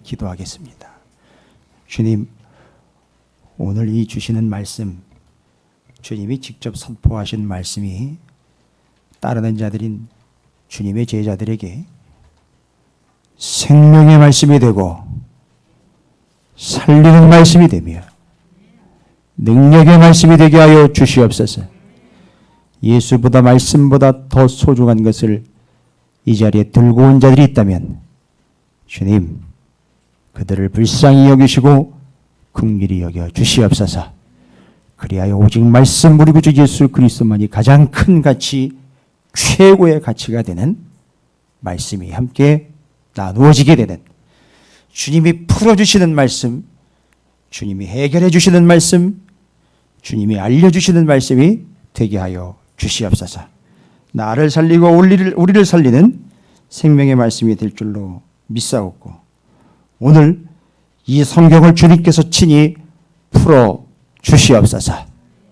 기도하겠습니다. 주님, 오늘 이 주시는 말씀, 주님이 직접 선포하신 말씀이 따르는 자들인 주님의 제자들에게 생명의 말씀이 되고 살리는 말씀이 되며 능력의 말씀이 되게 하여 주시옵소서. 예수보다 말씀보다 더 소중한 것을 이 자리에 들고 온 자들이 있다면 주님, 그들을 불쌍히 여기시고 긍휼히 여겨 주시옵소서. 그리하여 오직 말씀 우리 구주 예수 그리스도만이 가장 큰 가치, 최고의 가치가 되는 말씀이 함께 나누어지게 되는, 주님이 풀어주시는 말씀, 주님이 해결해 주시는 말씀, 주님이 알려주시는 말씀이 되게 하여 주시옵소서. 나를 살리고 우리를 살리는 생명의 말씀이 될 줄로 믿사옵고, 오늘 이 성경을 주님께서 친히 풀어 주시옵소서.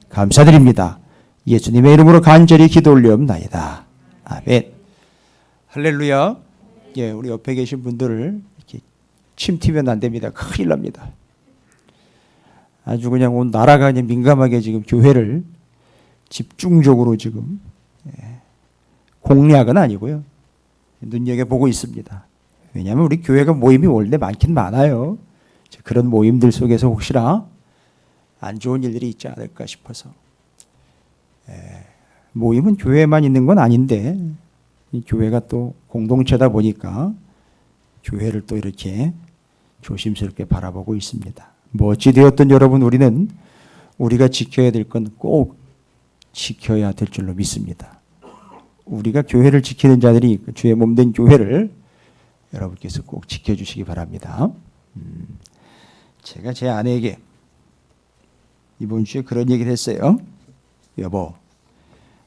감사드립니다. 예수님의 이름으로 간절히 기도 올리옵나이다. 아멘. 할렐루야. 예, 우리 옆에 계신 분들을 이렇게 침 튀면 안 됩니다. 큰일 납니다. 아주 그냥 온 나라가 그냥 민감하게 지금 교회를 집중적으로 지금 공략은 아니고요, 눈여겨보고 있습니다. 왜냐하면 우리 교회가 모임이 원래 많긴 많아요. 그런 모임들 속에서 혹시나 안 좋은 일들이 있지 않을까 싶어서. 모임은 교회만 있는 건 아닌데 이 교회가 또 공동체다 보니까 교회를 또 이렇게 조심스럽게 바라보고 있습니다. 뭐 어찌 되었든 여러분, 우리는 우리가 지켜야 될 건 꼭 지켜야 될 줄로 믿습니다. 우리가 교회를 지키는 자들이 주의 몸된 교회를 여러분께서 꼭 지켜주시기 바랍니다. 제가 제 아내에게 이번 주에 그런 얘기를 했어요. 여보,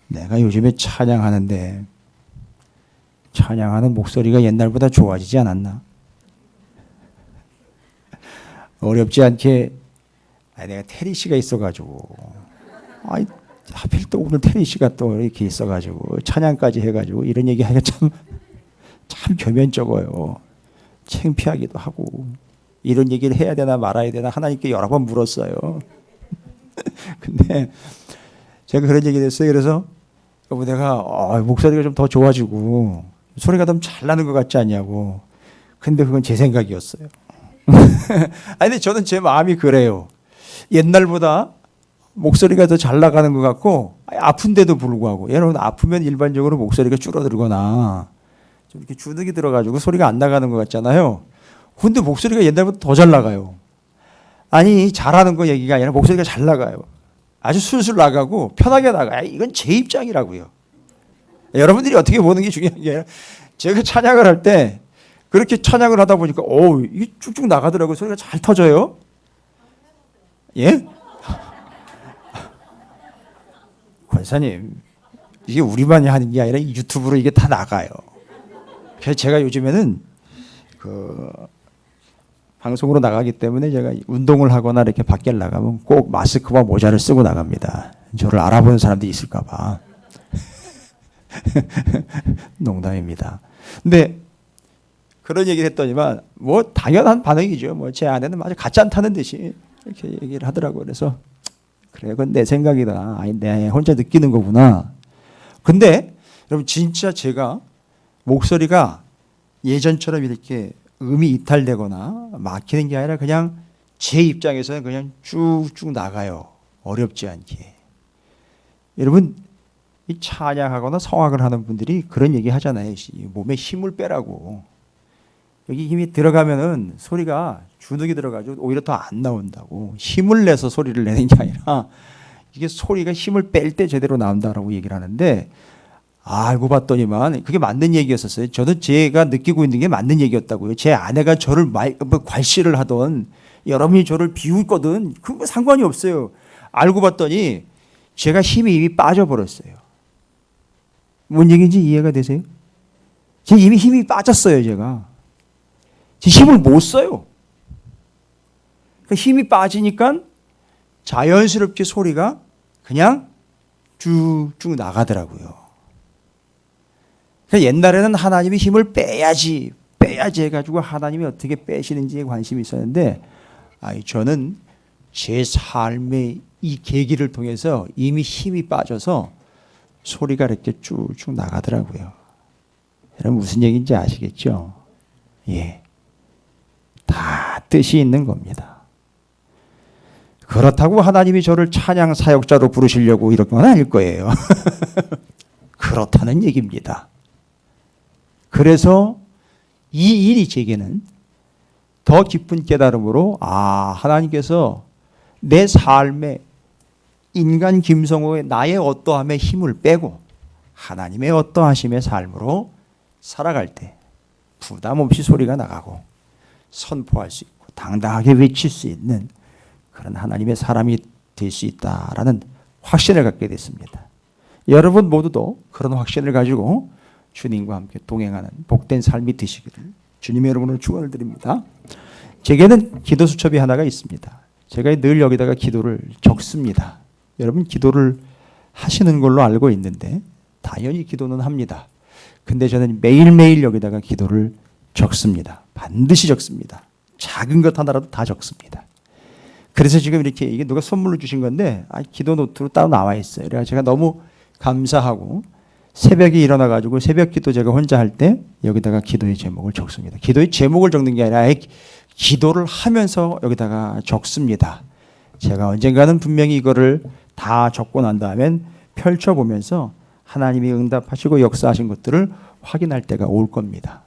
내가 요즘에 찬양하는데 찬양하는 목소리가 옛날보다 좋아지지 않았나? 어렵지 않게 내가 테리 씨가 있어가지고, 하필 또 오늘 테리 씨가 또 이렇게 있어가지고 찬양까지 해가지고 이런 얘기 하기가 참 겸연쩍어요. 창피하기도 하고, 이런 얘기를 해야 되나 말아야 되나 하나님께 여러 번 물었어요. 근데 제가 그런 얘기를 했어요. 그래서 여보, 내가 목소리가 좀 더 좋아지고 소리가 좀 잘 나는 것 같지 않냐고. 근데 그건 제 생각이었어요. 근데 저는 제 마음이 그래요. 옛날보다 목소리가 더 잘 나가는 것 같고, 아픈데도 불구하고, 여러분 아프면 일반적으로 목소리가 줄어들거나 좀 이렇게 주눅이 들어가지고 소리가 안 나가는 것 같잖아요. 근데 목소리가 옛날보다 더 잘 나가요. 아니, 잘하는 거 얘기가 아니라 목소리가 잘 나가요. 아주 술술 나가고 편하게 나가요. 이건 제 입장이라고요. 여러분들이 어떻게 보는 게 중요한 게 아니라, 제가 찬양을 할 때 그렇게 찬양을 하다 보니까 이게 쭉쭉 나가더라고요. 소리가 잘 터져요. 예? 권사님, 이게 우리만이 하는 게 아니라 유튜브로 이게 다 나가요. 그래서 제가 요즘에는 방송으로 나가기 때문에 제가 운동을 하거나 이렇게 밖에 나가면 꼭 마스크와 모자를 쓰고 나갑니다. 저를 알아보는 사람들이 있을까 봐. 농담입니다. 근데 그런 얘기를 했더니만 뭐 당연한 반응이죠. 뭐 제 아내는 아주 가짜 안 타는 듯이 이렇게 얘기를 하더라고요. 그래서 그래, 그건 내 생각이다. 내 혼자 느끼는 거구나. 근데 여러분, 진짜 제가 목소리가 예전처럼 이렇게 음이 이탈되거나 막히는 게 아니라 그냥 제 입장에서는 그냥 쭉쭉 나가요. 어렵지 않게. 여러분, 이 찬양하거나 성악을 하는 분들이 그런 얘기 하잖아요. 몸에 힘을 빼라고. 여기 힘이 들어가면은 소리가 주눅이 들어가지고 오히려 더 안 나온다고. 힘을 내서 소리를 내는 게 아니라 이게 소리가 힘을 뺄 때 제대로 나온다라고 얘기를 하는데, 알고 봤더니만 그게 맞는 얘기였었어요. 저도 제가 느끼고 있는 게 맞는 얘기였다고요. 제 아내가 저를 괄시를 하던, 여러분이 저를 비웃거든, 그건 상관이 없어요. 알고 봤더니 제가 힘이 이미 빠져버렸어요. 뭔 얘기인지 이해가 되세요? 제 이미 힘이 빠졌어요. 제가 제 힘을 못 써요. 그러니까 힘이 빠지니까 자연스럽게 소리가 그냥 쭉쭉 나가더라고요. 그러니까 옛날에는 하나님이 힘을 빼야지 빼야지 해가지고 하나님이 어떻게 빼시는지에 관심이 있었는데 저는 제 삶의 이 계기를 통해서 이미 힘이 빠져서 소리가 이렇게 쭉쭉 나가더라고요. 여러분 무슨 얘기인지 아시겠죠? 예, 다 뜻이 있는 겁니다. 그렇다고 하나님이 저를 찬양 사역자로 부르시려고 이런 건 아닐 거예요. 그렇다는 얘기입니다. 그래서 이 일이 제게는 더 깊은 깨달음으로 하나님께서 내 삶에 인간 김성호의 나의 어떠함의 힘을 빼고 하나님의 어떠하심의 삶으로 살아갈 때 부담 없이 소리가 나가고 선포할 수 있고 당당하게 외칠 수 있는 그런 하나님의 사람이 될 수 있다라는 확신을 갖게 됐습니다. 여러분 모두도 그런 확신을 가지고 주님과 함께 동행하는 복된 삶이 되시기를 주님의 이름으로 축원을 드립니다. 제게는 기도 수첩이 하나가 있습니다. 제가 늘 여기다가 기도를 적습니다. 여러분 기도를 하시는 걸로 알고 있는데 당연히 기도는 합니다. 근데 저는 매일매일 여기다가 기도를 적습니다. 반드시 적습니다. 작은 것 하나라도 다 적습니다. 그래서 지금 이렇게 이게 누가 선물로 주신 건데 기도 노트로 따로 나와 있어요. 그래서 제가 너무 감사하고 새벽에 일어나 가지고 새벽 기도 제가 혼자 할 때 여기다가 기도의 제목을 적습니다. 기도의 제목을 적는 게 아니라 기도를 하면서 여기다가 적습니다. 제가 언젠가는 분명히 이거를 다 적고 난 다음엔 펼쳐보면서 하나님이 응답하시고 역사하신 것들을 확인할 때가 올 겁니다.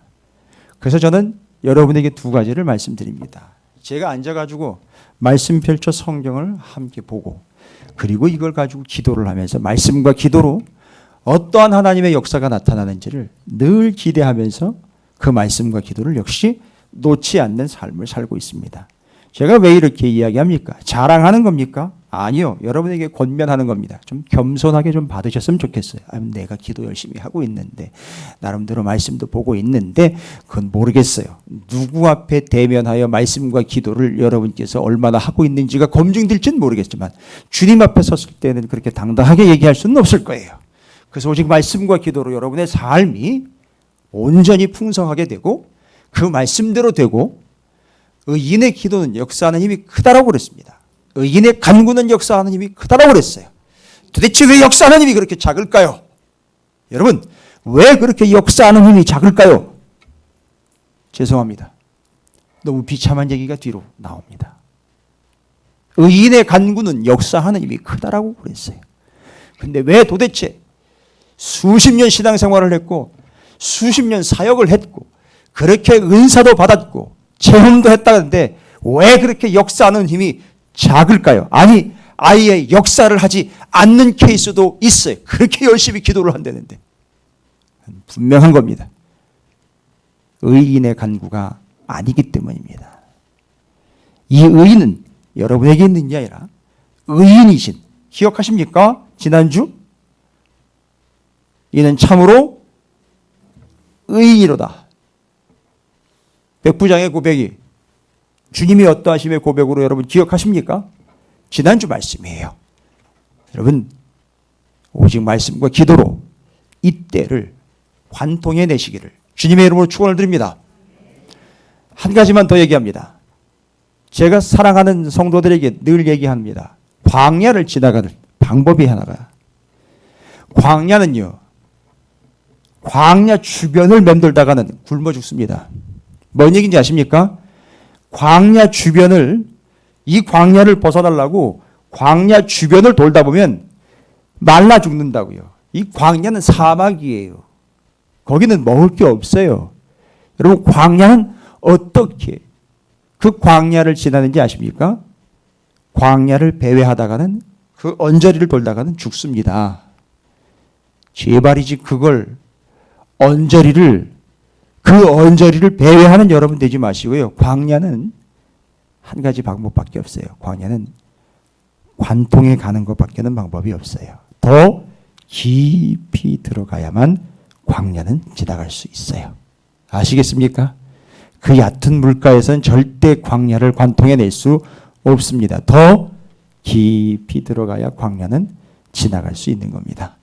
그래서 저는 여러분에게 두 가지를 말씀드립니다. 제가 앉아가지고 말씀 펼쳐 성경을 함께 보고 그리고 이걸 가지고 기도를 하면서 말씀과 기도로 어떠한 하나님의 역사가 나타나는지를 늘 기대하면서 그 말씀과 기도를 역시 놓지 않는 삶을 살고 있습니다. 제가 왜 이렇게 이야기합니까? 자랑하는 겁니까? 아니요. 여러분에게 권면하는 겁니다. 좀 겸손하게 좀 받으셨으면 좋겠어요. 내가 기도 열심히 하고 있는데 나름대로 말씀도 보고 있는데 그건 모르겠어요. 누구 앞에 대면하여 말씀과 기도를 여러분께서 얼마나 하고 있는지가 검증될지는 모르겠지만 주님 앞에 섰을 때는 그렇게 당당하게 얘기할 수는 없을 거예요. 그래서 오직 말씀과 기도로 여러분의 삶이 온전히 풍성하게 되고 그 말씀대로 되고 의인의 기도는 역사하는 힘이 크다라고 그랬습니다. 의인의 간구는 역사하는 힘이 크다라고 그랬어요. 도대체 왜 역사하는 힘이 그렇게 작을까요? 여러분 왜 그렇게 역사하는 힘이 작을까요? 죄송합니다. 너무 비참한 얘기가 뒤로 나옵니다. 의인의 간구는 역사하는 힘이 크다라고 그랬어요. 근데 왜 도대체 수십 년 신앙생활을 했고 수십 년 사역을 했고 그렇게 은사도 받았고 체험도 했다는데 왜 그렇게 역사하는 힘이 작을까요? 아니 아예 역사를 하지 않는 케이스도 있어요. 그렇게 열심히 기도를 한다는데 분명한 겁니다. 의인의 간구가 아니기 때문입니다. 이 의인은 여러분에게 있는 게 아니라 의인이신 기억하십니까? 지난주 이는 참으로 의인이로다. 백부장의 고백이 주님이 어떠하심의 고백으로 여러분 기억하십니까? 지난주 말씀이에요. 여러분 오직 말씀과 기도로 이 때를 관통해 내시기를 주님의 이름으로 축원을 드립니다. 한 가지만 더 얘기합니다. 제가 사랑하는 성도들에게 늘 얘기합니다. 광야를 지나가는 방법이 하나가 광야는요. 광야 주변을 맴돌다가는 굶어 죽습니다. 뭔 얘기인지 아십니까? 광야 주변을 이 광야를 벗어나려고 광야 주변을 돌다 보면 말라 죽는다고요. 이 광야는 사막이에요. 거기는 먹을 게 없어요. 여러분 광야는 어떻게 그 광야를 지나는지 아십니까? 광야를 배회하다가는 그 언저리를 돌다가는 죽습니다. 제발이지 그걸 그 언저리를 배회하는 여러분 되지 마시고요. 광야는 한 가지 방법밖에 없어요. 광야는 관통해 가는 것밖에는 방법이 없어요. 더 깊이 들어가야만 광야는 지나갈 수 있어요. 아시겠습니까? 그 얕은 물가에서는 절대 광야를 관통해낼 수 없습니다. 더 깊이 들어가야 광야는 지나갈 수 있는 겁니다.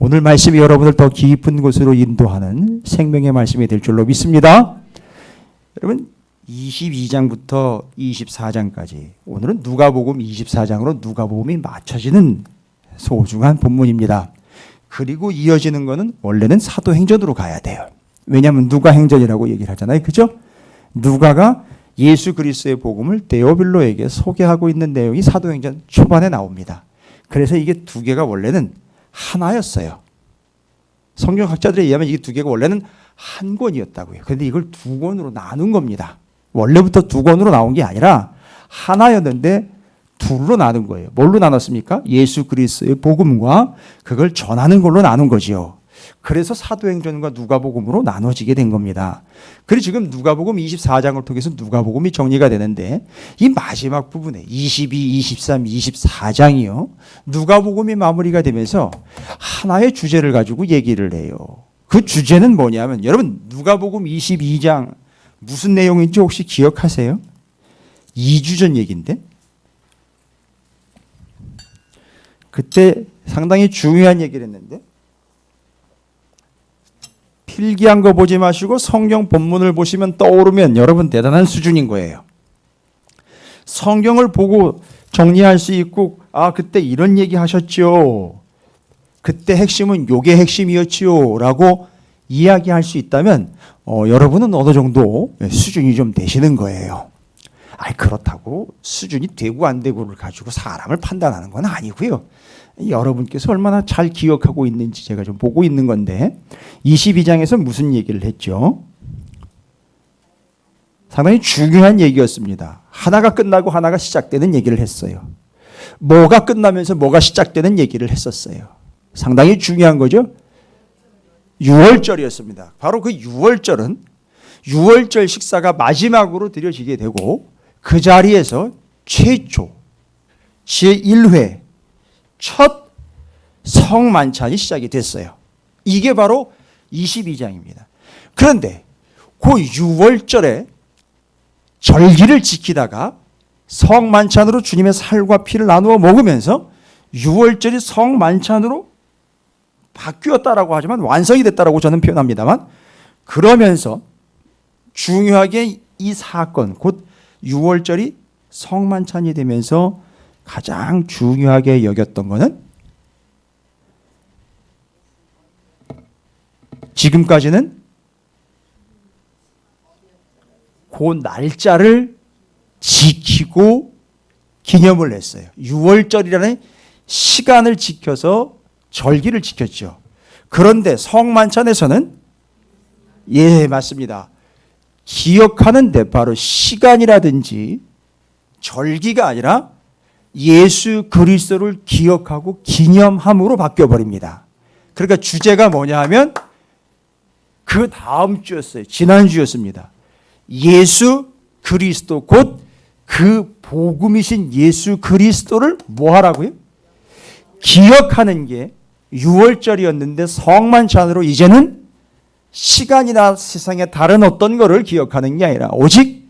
오늘 말씀이 여러분을 더 깊은 곳으로 인도하는 생명의 말씀이 될 줄로 믿습니다. 여러분 22장부터 24장까지 오늘은 누가복음 24장으로 누가복음이 맞춰지는 소중한 본문입니다. 그리고 이어지는 거는 원래는 사도행전으로 가야 돼요. 왜냐하면 누가행전이라고 얘기를 하잖아요. 그죠? 누가가 예수 그리스도의 복음을 데오빌로에게 소개하고 있는 내용이 사도행전 초반에 나옵니다. 그래서 이게 두 개가 원래는 하나였어요. 성경학자들에 의하면 이게 두 개가 원래는 한 권이었다고요. 그런데 이걸 두 권으로 나눈 겁니다. 원래부터 두 권으로 나온 게 아니라 하나였는데 둘로 나눈 거예요. 뭘로 나눴습니까? 예수 그리스도의 복음과 그걸 전하는 걸로 나눈 거지요. 그래서 사도행전과 누가복음으로 나눠지게 된 겁니다. 그리고 지금 누가복음 24장을 통해서 누가복음이 정리가 되는데 이 마지막 부분에 22, 23, 24장이요. 누가복음이 마무리가 되면서 하나의 주제를 가지고 얘기를 해요. 그 주제는 뭐냐면 여러분 누가복음 22장 무슨 내용인지 혹시 기억하세요? 2주 전 얘기인데 그때 상당히 중요한 얘기를 했는데 필기한 거 보지 마시고 성경 본문을 보시면 떠오르면 여러분 대단한 수준인 거예요. 성경을 보고 정리할 수 있고 그때 이런 얘기 하셨죠. 그때 핵심은 요게 핵심이었지요 라고 이야기할 수 있다면 여러분은 어느 정도 수준이 좀 되시는 거예요. 그렇다고 수준이 되고 안 되고를 가지고 사람을 판단하는 건 아니고요. 여러분께서 얼마나 잘 기억하고 있는지 제가 좀 보고 있는 건데 22장에서 무슨 얘기를 했죠? 상당히 중요한 얘기였습니다. 하나가 끝나고 하나가 시작되는 얘기를 했어요. 뭐가 끝나면서 뭐가 시작되는 얘기를 했었어요. 상당히 중요한 거죠. 유월절이었습니다. 바로 그 유월절은 유월절 식사가 마지막으로 드려지게 되고 그 자리에서 최초 제1회 첫 성만찬이 시작이 됐어요. 이게 바로 22장입니다. 그런데 그 6월절에 절기를 지키다가 성만찬으로 주님의 살과 피를 나누어 먹으면서 6월절이 성만찬으로 바뀌었다라고 하지만 완성이 됐다라고 저는 표현합니다만 그러면서 중요하게 이 사건 곧 6월절이 성만찬이 되면서 가장 중요하게 여겼던 것은 지금까지는 그 날짜를 지키고 기념을 했어요. 6월절이라는 시간을 지켜서 절기를 지켰죠. 그런데 성만찬에서는 맞습니다. 기억하는데 바로 시간이라든지 절기가 아니라 예수 그리스도를 기억하고 기념함으로 바뀌어버립니다. 그러니까 주제가 뭐냐 하면 그 다음 주였어요. 지난주였습니다. 예수 그리스도 곧 그 복음이신 예수 그리스도를 뭐 하라고요? 기억하는 게 6월절이었는데 성만찬으로 이제는 시간이나 세상의 다른 어떤 것을 기억하는 게 아니라 오직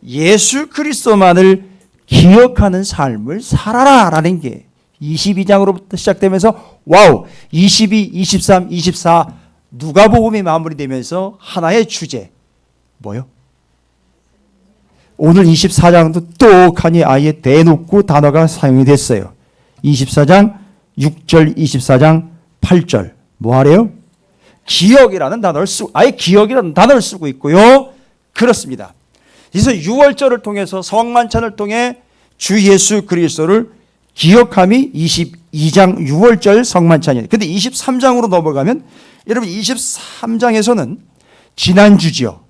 예수 그리스도만을 기억하는 삶을 살아라라는 게 22장으로부터 시작되면서 22, 23, 24 누가복음이 마무리되면서 하나의 주제 뭐요? 오늘 24장도 똑하니 아예 대놓고 단어가 사용이 됐어요. 24장 6절 24장 8절 뭐 하래요? 기억이라는 단어를 아예 기억이라는 단어를 쓰고 있고요. 그렇습니다. 그래서 6월절을 통해서 성만찬을 통해 주 예수 그리스도를 기억함이 22장 6월절 성만찬이에요. 근데 23장으로 넘어가면 여러분 23장에서는 지난주지요.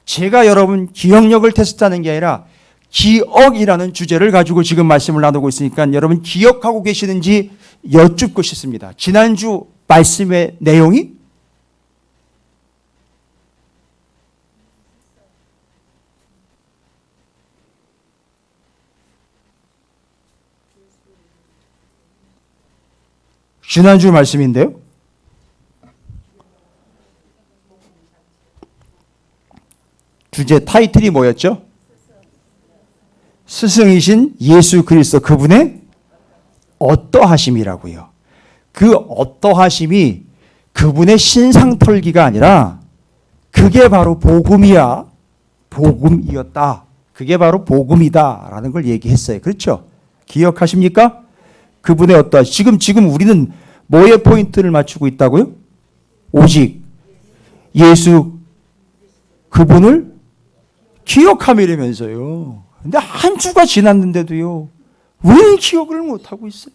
제가 여러분 기억력을 테스트하는 게 아니라 기억이라는 주제를 가지고 지금 말씀을 나누고 있으니까 여러분 기억하고 계시는지 여쭙고 싶습니다. 지난주 말씀의 내용이 지난주 말씀인데요. 주제 타이틀이 뭐였죠? 스승이신 예수 그리스도 그분의 어떠하심이라고요. 그 어떠하심이 그분의 신상털기가 아니라 그게 바로 복음이야 복음이었다. 그게 바로 복음이다라는 걸 얘기했어요. 그렇죠? 기억하십니까? 그분의 지금 우리는 뭐에 포인트를 맞추고 있다고요? 오직 예수 그분을 기억함이라면서요. 근데 한 주가 지났는데도요. 왜 기억을 못하고 있어요?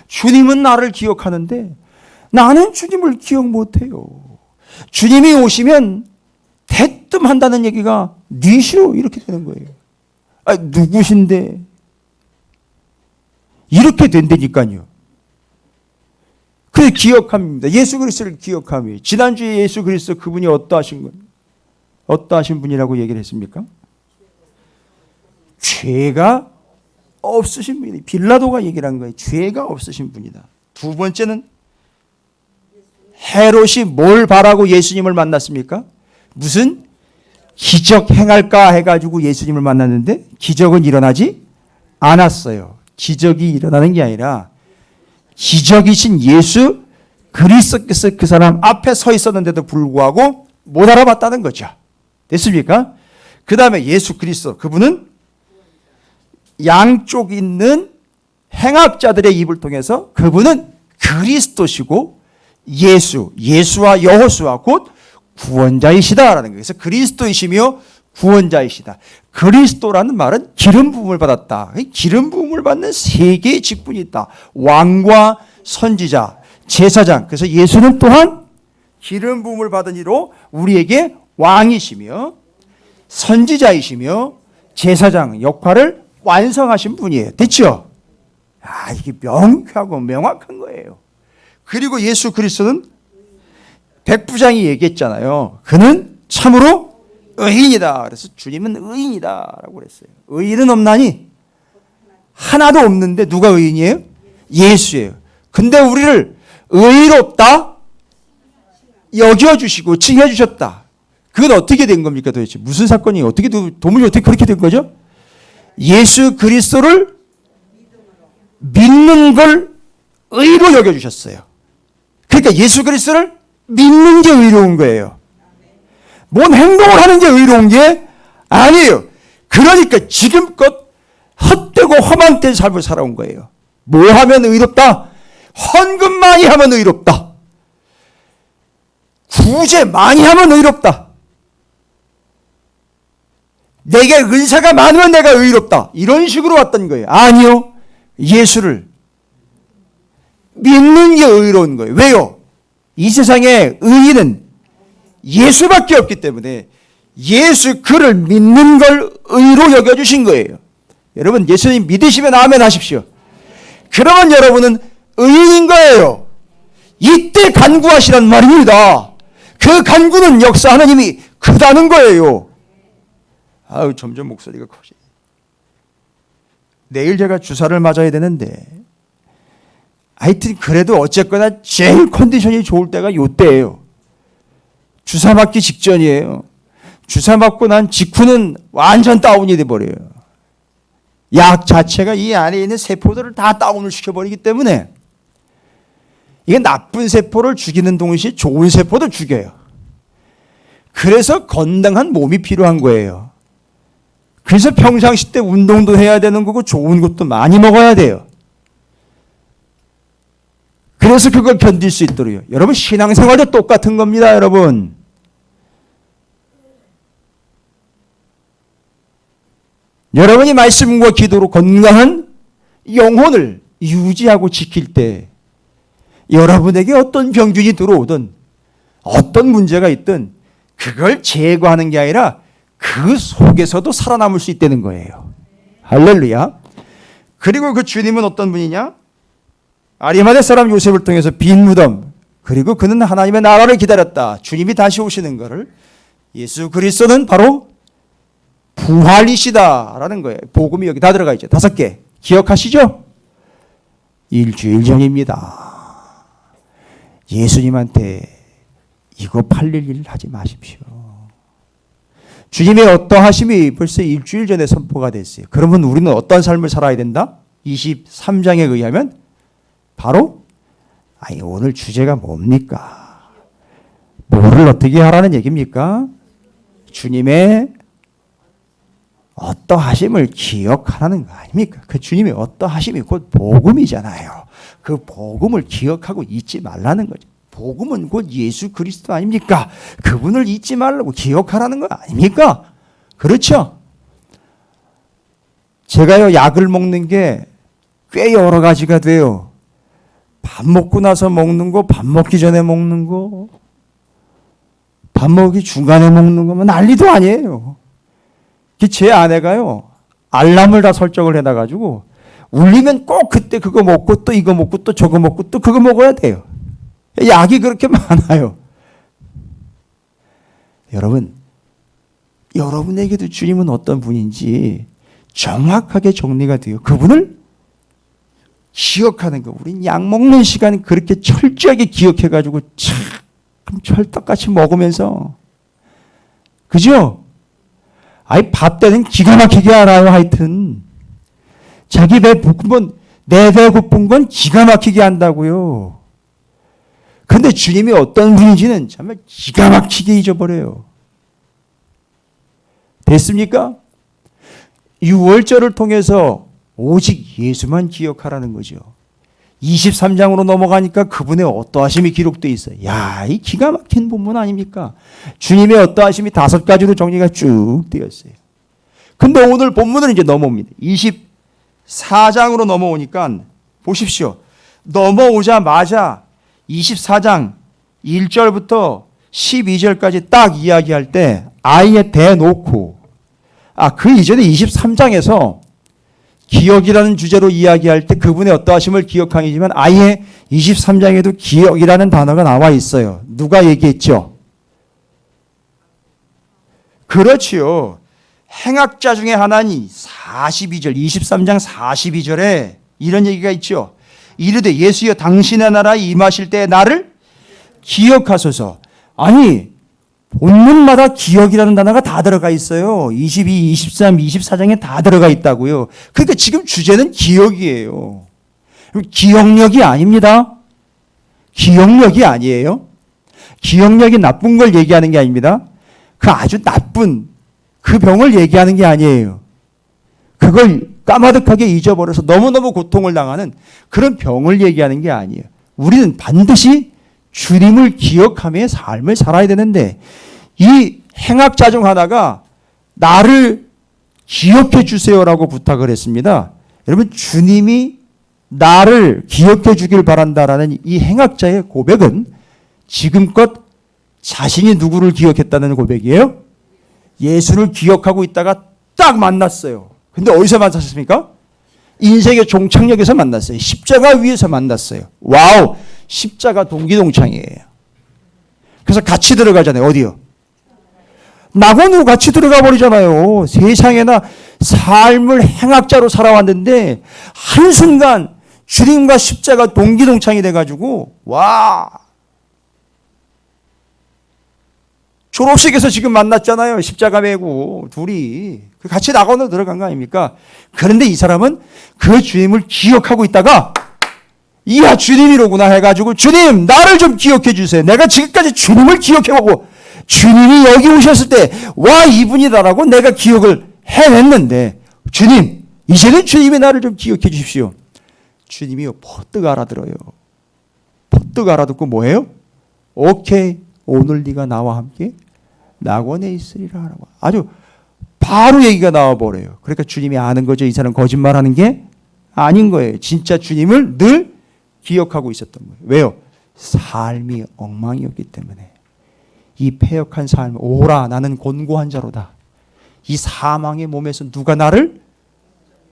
주님은 나를 기억하는데 나는 주님을 기억 못해요. 주님이 오시면 대뜸 한다는 얘기가 니시로 이렇게 되는 거예요. 누구신데? 이렇게 된다니까요. 그래 기억함입니다. 예수 그리스도를 기억함이. 지난주에 예수 그리스도 그분이 어떠하신 분이라고 얘기를 했습니까? 죄가 없으신 분이. 빌라도가 얘기를 한 거예요. 죄가 없으신 분이다. 두 번째는 헤롯이 뭘 바라고 예수님을 만났습니까? 무슨 기적 행할까 해가지고 예수님을 만났는데 기적은 일어나지 않았어요. 기적이 일어나는 게 아니라 기적이신 예수 그리스도께서 그 사람 앞에 서 있었는데도 불구하고 못 알아봤다는 거죠. 됐습니까? 그 다음에 예수 그리스도 그분은 양쪽 있는 행악자들의 입을 통해서 그분은 그리스도시고 예수와 여호수아 곧 구원자이시다라는 거예요. 그래서 그리스도이시며 구원자이시다. 그리스도라는 말은 기름 부음을 받았다. 기름 부음을 받는 세 개의 직분이 있다. 왕과 선지자, 제사장. 그래서 예수는 또한 기름 부음을 받은 이로 우리에게 왕이시며 선지자이시며 제사장 역할을 완성하신 분이에요. 됐죠? 이게 명쾌하고 명확한 거예요. 그리고 예수 그리스도는 백부장이 얘기했잖아요. 그는 참으로 의인이다. 그래서 주님은 의인이다 라고 그랬어요. 의인은 없나니? 하나도 없는데 누가 의인이에요? 예수예요. 근데 우리를 의롭다 여겨주시고 칭해주셨다. 그건 어떻게 된 겁니까 도대체? 무슨 사건이 어떻게 도무지 어떻게 그렇게 된 거죠? 예수 그리스도를 믿는 걸 의로 여겨주셨어요. 그러니까 예수 그리스도를 믿는 게 의로운 거예요. 뭔 행동을 하는 게 의로운 게 아니에요. 그러니까 지금껏 헛되고 허망된 삶을 살아온 거예요. 뭐 하면 의롭다? 헌금 많이 하면 의롭다. 구제 많이 하면 의롭다. 내게 은사가 많으면 내가 의롭다. 이런 식으로 왔던 거예요. 아니요. 예수를 믿는 게 의로운 거예요. 왜요? 이 세상에 의인은 예수밖에 없기 때문에 예수 그를 믿는 걸 의로 여겨주신 거예요. 여러분 예수님 믿으시면 아멘 하십시오. 그러면 여러분은 의인인 거예요. 이때 간구하시란 말입니다. 그 간구는 역사 하나님이 크다는 거예요. 점점 목소리가 커지. 내일 제가 주사를 맞아야 되는데 하여튼 그래도 어쨌거나 제일 컨디션이 좋을 때가 이때예요. 주사 맞기 직전이에요. 주사 맞고 난 직후는 완전 다운이 돼버려요. 약 자체가 이 안에 있는 세포들을 다 다운을 시켜버리기 때문에 이게 나쁜 세포를 죽이는 동시에 좋은 세포도 죽여요. 그래서 건강한 몸이 필요한 거예요. 그래서 평상시 때 운동도 해야 되는 거고 좋은 것도 많이 먹어야 돼요. 그래서 그걸 견딜 수 있도록요. 여러분 신앙생활도 똑같은 겁니다. 여러분. 여러분이 말씀과 기도로 건강한 영혼을 유지하고 지킬 때 여러분에게 어떤 병균이 들어오든 어떤 문제가 있든 그걸 제거하는 게 아니라 그 속에서도 살아남을 수 있다는 거예요. 할렐루야. 그리고 그 주님은 어떤 분이냐? 아리마대 사람 요셉을 통해서 빈 무덤, 그리고 그는 하나님의 나라를 기다렸다. 주님이 다시 오시는 것을. 예수 그리스도는 바로 부활이시다라는 거예요. 복음이 여기 다 들어가 있죠. 5개. 기억하시죠? 일주일 전입니다. 예수님한테 이거 팔릴 일 하지 마십시오. 주님의 어떠하심이 벌써 일주일 전에 선포가 됐어요. 그러면 우리는 어떤 삶을 살아야 된다? 23장에 의하면 바로 오늘 주제가 뭡니까? 뭐를 어떻게 하라는 얘기입니까? 주님의 어떠하심을 기억하라는 거 아닙니까? 그 주님의 어떠하심이 곧 복음이잖아요. 그 복음을 기억하고 잊지 말라는 거죠. 복음은 곧 예수 그리스도 아닙니까? 그분을 잊지 말라고 기억하라는 거 아닙니까? 그렇죠? 제가요, 약을 먹는 게 꽤 여러 가지가 돼요. 밥 먹고 나서 먹는 거, 밥 먹기 전에 먹는 거, 밥 먹기 중간에 먹는 거면 난리도 아니에요. 제 아내가요, 알람을 다 설정을 해놔가지고 울리면 꼭 그때 그거 먹고 또 이거 먹고 또 저거 먹고 또 그거 먹어야 돼요. 약이 그렇게 많아요. 여러분, 여러분에게도 주님은 어떤 분인지 정확하게 정리가 돼요. 그분을 기억하는 거. 우린 약 먹는 시간 그렇게 철저하게 기억해가지고 참 철떡같이 먹으면서, 그죠? 아이, 밥 때는 기가 막히게 알아요. 하여튼 자기 배 고픈 건, 내 배 고픈 건 기가 막히게 한다고요. 근데 주님이 어떤 분인지는 정말 기가 막히게 잊어버려요. 됐습니까? 6월절을 통해서 오직 예수만 기억하라는 거죠. 23장으로 넘어가니까 그분의 어떠하심이 기록되어 있어요. 야, 이 기가 막힌 본문 아닙니까? 주님의 어떠하심이 5가지로 정리가 쭉 되어 있어요. 근데 오늘 본문은 이제 넘어옵니다. 24장으로 넘어오니까 보십시오. 넘어오자마자 24장 1절부터 12절까지 딱 이야기할 때 아예 대놓고, 그 이전에 23장에서 기억이라는 주제로 이야기할 때 그분의 어떠하심을 기억하기지만 아예 23장에도 기억이라는 단어가 나와 있어요. 누가 얘기했죠? 그렇지요. 행악자 중에 하나니 42절, 23장 42절에 이런 얘기가 있죠. 이르되 예수여 당신의 나라에 임하실 때 나를 기억하소서. 아니, 본문마다 기억이라는 단어가 다 들어가 있어요. 22, 23, 24장에 다 들어가 있다고요. 그러니까 지금 주제는 기억이에요. 기억력이 아닙니다. 기억력이 아니에요. 기억력이 나쁜 걸 얘기하는 게 아닙니다. 그 아주 나쁜 그 병을 얘기하는 게 아니에요. 그걸 까마득하게 잊어버려서 너무너무 고통을 당하는 그런 병을 얘기하는 게 아니에요. 우리는 반드시 주님을 기억하며 삶을 살아야 되는데, 이 행악자 중 하나가 나를 기억해 주세요라고 부탁을 했습니다. 여러분, 주님이 나를 기억해 주길 바란다라는 이 행악자의 고백은 지금껏 자신이 누구를 기억했다는 고백이에요? 예수를 기억하고 있다가 딱 만났어요. 근데 어디서 만났습니까? 인생의 종착역에서 만났어요. 십자가 위에서 만났어요. 와우! 십자가 동기동창이에요. 그래서 같이 들어가잖아요. 어디요? 낙원으로 같이 들어가 버리잖아요. 세상에나 삶을 행악자로 살아왔는데 한순간 주님과 십자가 동기동창이 돼가지고, 와! 졸업식에서 지금 만났잖아요. 십자가 메고 둘이 같이 낙원으로 들어간 거 아닙니까? 그런데 이 사람은 그 주님을 기억하고 있다가, 이야, 주님이로구나 해가지고, 주님 나를 좀 기억해 주세요. 내가 지금까지 주님을 기억해보고 주님이 여기 오셨을 때 와, 이분이다라고 내가 기억을 해냈는데, 주님 이제는 주님이 나를 좀 기억해 주십시오. 주님이요, 퍼뜩 알아들어요. 퍼뜩 알아듣고 뭐예요? 오케이, 오늘 네가 나와 함께 낙원에 있으리라 하라고. 아주 바로 얘기가 나와버려요. 그러니까 주님이 아는 거죠. 이 사람 거짓말하는 게 아닌 거예요. 진짜 주님을 늘 기억하고 있었던 거예요. 왜요? 삶이 엉망이었기 때문에. 이 패역한 삶, 오라 나는 곤고한 자로다. 이 사망의 몸에서 누가 나를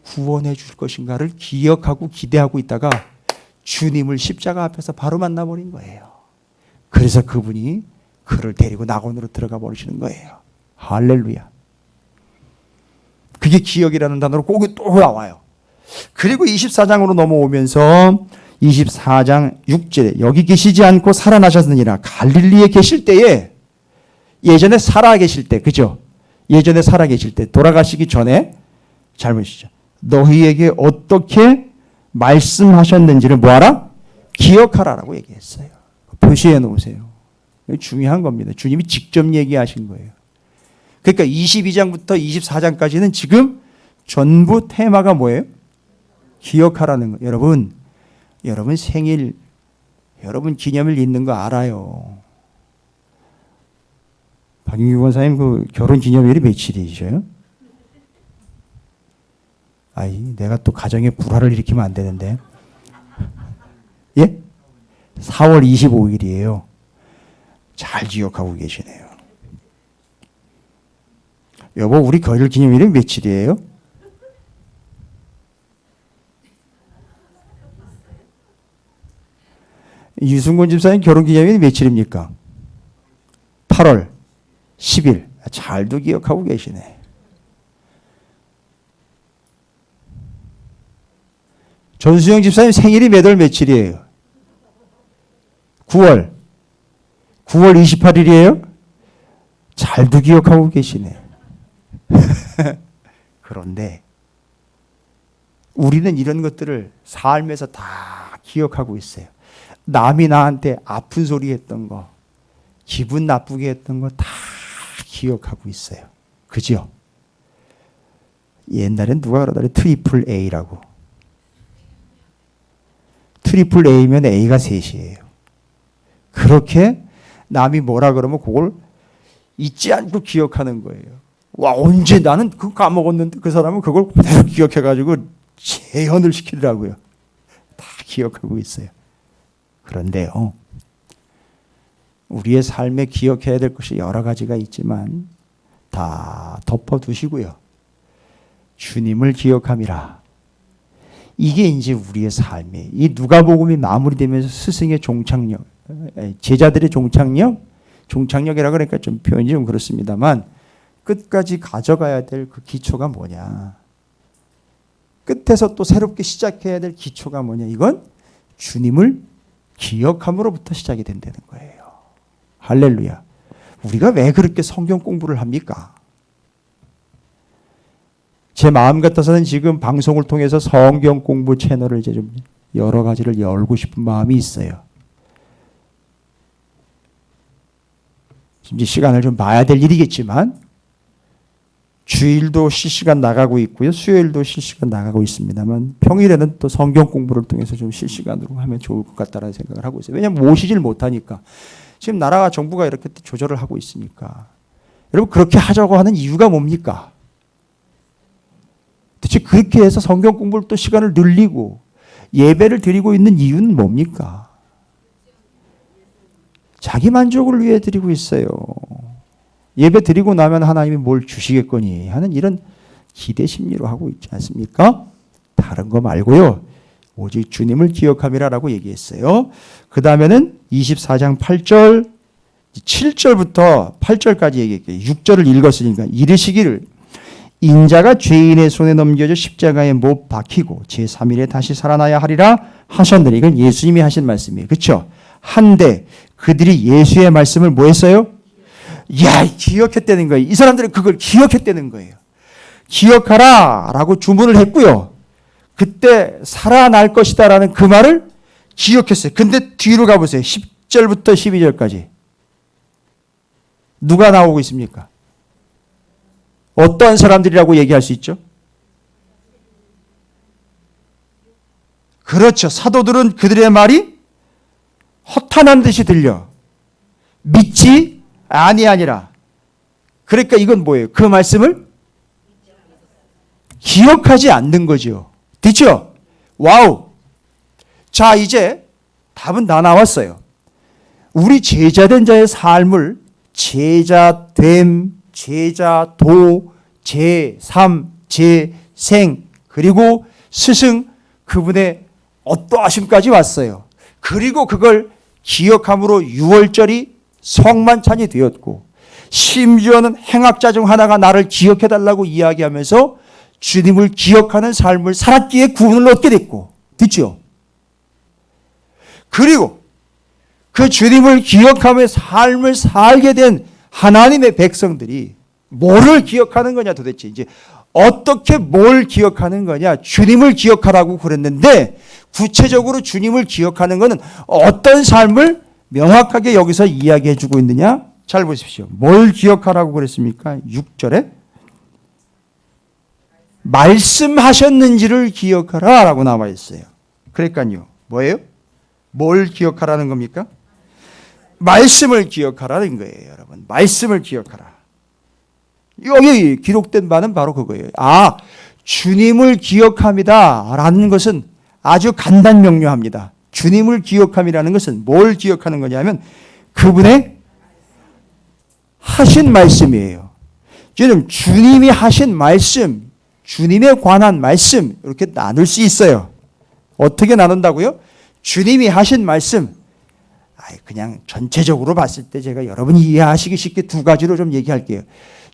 구원해 줄 것인가를 기억하고 기대하고 있다가 주님을 십자가 앞에서 바로 만나버린 거예요. 그래서 그분이 그를 데리고 낙원으로 들어가 버리시는 거예요. 할렐루야. 그게 기억이라는 단어로 꼭 또 나와요. 그리고 24장으로 넘어오면서 24장 6절에 여기 계시지 않고 살아나셨느니라. 갈릴리에 계실 때에, 예전에 살아 계실 때, 그죠? 예전에 살아 계실 때, 돌아가시기 전에, 잘 보시죠. 너희에게 어떻게 말씀하셨는지를 뭐하라? 기억하라라고 얘기했어요. 표시해 놓으세요. 중요한 겁니다. 주님이 직접 얘기하신 거예요. 그러니까 22장부터 24장까지는 지금 전부 테마가 뭐예요? 기억하라는 거예요. 여러분 생일, 여러분 기념일 있는 거 알아요. 박윤규 권사님 그 결혼 기념일이 며칠이셔요? 아이, 내가 또 가정에 불화를 일으키면 안 되는데. 예? 4월 25일이에요. 잘 기억하고 계시네요. 여보, 우리 결혼 기념일이 며칠이에요? 유승곤 집사님 결혼 기념일이 며칠입니까? 8월 10일. 잘도 기억하고 계시네. 전수영 집사님 생일이 몇 월 며칠이에요? 9월 28일이에요? 잘도 기억하고 계시네. 그런데 우리는 이런 것들을 삶에서 다 기억하고 있어요. 남이 나한테 아픈 소리 했던 거, 기분 나쁘게 했던 거 다 기억하고 있어요. 그죠? 옛날엔 누가 그러더래? 트리플 A라고. 트리플 A면 A가 셋이에요. 그렇게 남이 뭐라 그러면 그걸 잊지 않고 기억하는 거예요. 와, 언제 나는 그거 까먹었는데 그 사람은 그걸 그대로 기억해가지고 재현을 시키더라고요. 다 기억하고 있어요. 그런데요, 우리의 삶에 기억해야 될 것이 여러 가지가 있지만 다 덮어두시고요. 주님을 기억함이라. 이게 이제 우리의 삶이에요. 이 누가복음이 마무리되면서 스승의 종착역, 제자들의 종착역이라 그러니까 좀 표현이 좀 그렇습니다만 끝까지 가져가야 될 그 기초가 뭐냐. 끝에서 또 새롭게 시작해야 될 기초가 뭐냐. 이건 주님을 기억함으로부터 시작이 된다는 거예요. 할렐루야. 우리가 왜 그렇게 성경 공부를 합니까? 제 마음 같아서는 지금 방송을 통해서 성경 공부 채널을 이제 좀 여러 가지를 열고 싶은 마음이 있어요. 이제 시간을 좀 봐야 될 일이겠지만 주일도 실시간 나가고 있고요. 수요일도 실시간 나가고 있습니다만 평일에는 또 성경 공부를 통해서 좀 실시간으로 하면 좋을 것 같다는 생각을 하고 있어요. 왜냐하면 모시질 못하니까. 지금 나라와 정부가 이렇게 조절을 하고 있으니까. 여러분 그렇게 하자고 하는 이유가 뭡니까? 대체 그렇게 해서 성경 공부를 또 시간을 늘리고 예배를 드리고 있는 이유는 뭡니까? 자기 만족을 위해 드리고 있어요. 예배 드리고 나면 하나님이 뭘 주시겠거니 하는 이런 기대 심리로 하고 있지 않습니까? 다른 거 말고요. 오직 주님을 기억함이라라고 얘기했어요. 그 다음에는 24장 8절, 7절부터 8절까지 얘기할게요. 6절을 읽었으니까 이르시기를 인자가 죄인의 손에 넘겨져 십자가에 못 박히고 제3일에 다시 살아나야 하리라 하셨느니 이건 예수님이 하신 말씀이에요. 그렇죠? 한데 그들이 예수의 말씀을 뭐 했어요? 야, 기억했다는 거예요. 이 사람들은 그걸 기억했다는 거예요. 기억하라 라고 주문을 했고요. 그때 살아날 것이다 라는 그 말을 기억했어요. 근데 뒤로 가보세요. 10절부터 12절까지. 누가 나오고 있습니까? 어떤 사람들이라고 얘기할 수 있죠? 그렇죠. 사도들은 그들의 말이 허탄한 듯이 들려. 믿지 아니하니라. 그러니까 이건 뭐예요? 그 말씀을 기억하지 않는 거죠. 됐죠? 와우. 자, 이제 답은 다 나왔어요. 우리 제자된 자의 삶을 제자됨, 제자도, 제3, 제생, 그리고 스승, 그분의 어떠하심까지 왔어요. 그리고 그걸 기억함으로 유월절이 성만찬이 되었고 심지어는 행악자 중 하나가 나를 기억해달라고 이야기하면서 주님을 기억하는 삶을 살았기에 구원을 얻게 됐고, 됐죠? 그리고 그 주님을 기억하며 삶을 살게 된 하나님의 백성들이 뭐를 기억하는 거냐 도대체. 이제 어떻게 뭘 기억하는 거냐. 주님을 기억하라고 그랬는데 구체적으로 주님을 기억하는 것은 어떤 삶을 명확하게 여기서 이야기해 주고 있느냐. 잘 보십시오. 뭘 기억하라고 그랬습니까? 6절에 말씀하셨는지를 기억하라 라고 나와 있어요. 그러니까요. 뭐예요? 뭘 기억하라는 겁니까? 말씀을 기억하라는 거예요, 여러분. 말씀을 기억하라. 여기 기록된 바는 바로 그거예요. 아, 주님을 기억함이다 라는 것은 아주 간단 명료합니다. 주님을 기억함이라는 것은 뭘 기억하는 거냐면 그분의 하신 말씀이에요. 지금 주님이 하신 말씀, 주님에 관한 말씀 이렇게 나눌 수 있어요. 어떻게 나눈다고요? 주님이 하신 말씀, 그냥 전체적으로 봤을 때 제가 여러분이 이해하시기 쉽게 두 가지로 좀 얘기할게요.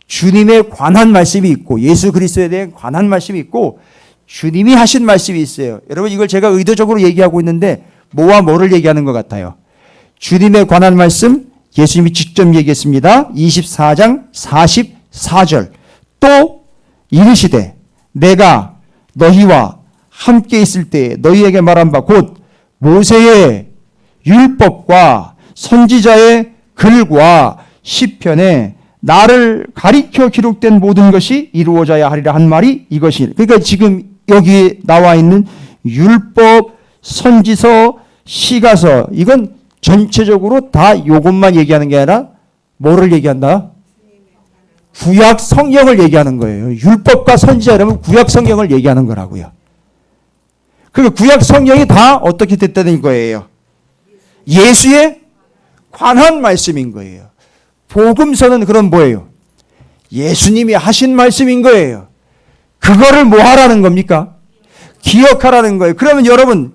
주님에 관한 말씀이 있고 예수 그리스도에 대한 관한 말씀이 있고 주님이 하신 말씀이 있어요. 여러분 이걸 제가 의도적으로 얘기하고 있는데 뭐와 뭐를 얘기하는 것 같아요? 주님에 관한 말씀 예수님이 직접 얘기했습니다. 24장 44절 또 이르시되 내가 너희와 함께 있을 때 너희에게 말한 바 곧 모세의 율법과 선지자의 글과 시편에 나를 가리켜 기록된 모든 것이 이루어져야 하리라 한 말이 이것이. 그러니까 지금 여기 나와 있는 율법, 선지서, 시가서 이건 전체적으로 다 이것만 얘기하는 게 아니라 뭐를 얘기한다? 구약 성경을 얘기하는 거예요. 율법과 선지자 이러면 구약 성경을 얘기하는 거라고요. 그 구약 성경이 다 어떻게 됐다는 거예요? 예수에 관한 말씀인 거예요. 복음서는 그럼 뭐예요? 예수님이 하신 말씀인 거예요. 그거를 뭐 하라는 겁니까? 기억하라는 거예요. 그러면 여러분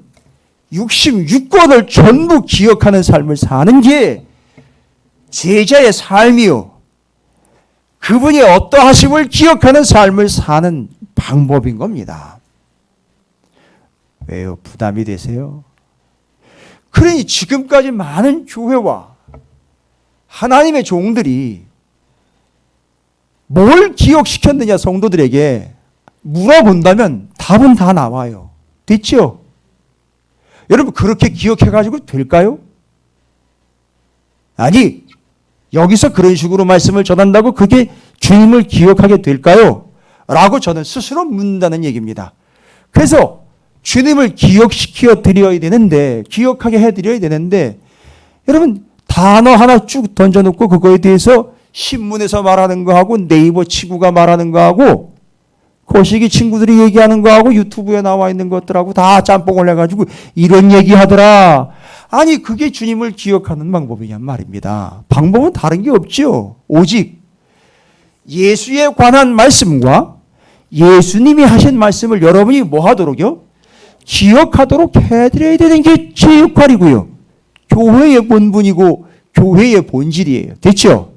66권을 전부 기억하는 삶을 사는 게 제자의 삶이요. 그분이 어떠하심을 기억하는 삶을 사는 방법인 겁니다. 왜요? 부담이 되세요? 그러니 지금까지 많은 교회와 하나님의 종들이 뭘 기억시켰느냐 성도들에게 물어본다면 답은 다 나와요. 됐죠? 여러분 그렇게 기억해가지고 될까요? 아니 여기서 그런 식으로 말씀을 전한다고 그게 주님을 기억하게 될까요? 라고 저는 스스로 묻는다는 얘기입니다. 그래서 주님을 기억시켜 드려야 되는데 기억하게 해드려야 되는데 여러분 단어 하나 쭉 던져놓고 그거에 대해서 신문에서 말하는 거하고 네이버 친구가 말하는 거하고 거시기 친구들이 얘기하는 거하고 유튜브에 나와 있는 것들하고 다 짬뽕을 해가지고 이런 얘기하더라. 아니 그게 주님을 기억하는 방법이냔 말입니다. 방법은 다른 게 없죠. 오직 예수에 관한 말씀과 예수님이 하신 말씀을 여러분이 뭐 하도록요? 기억하도록 해드려야 되는 게 제 역할이고요. 교회의 본분이고 교회의 본질이에요. 됐죠?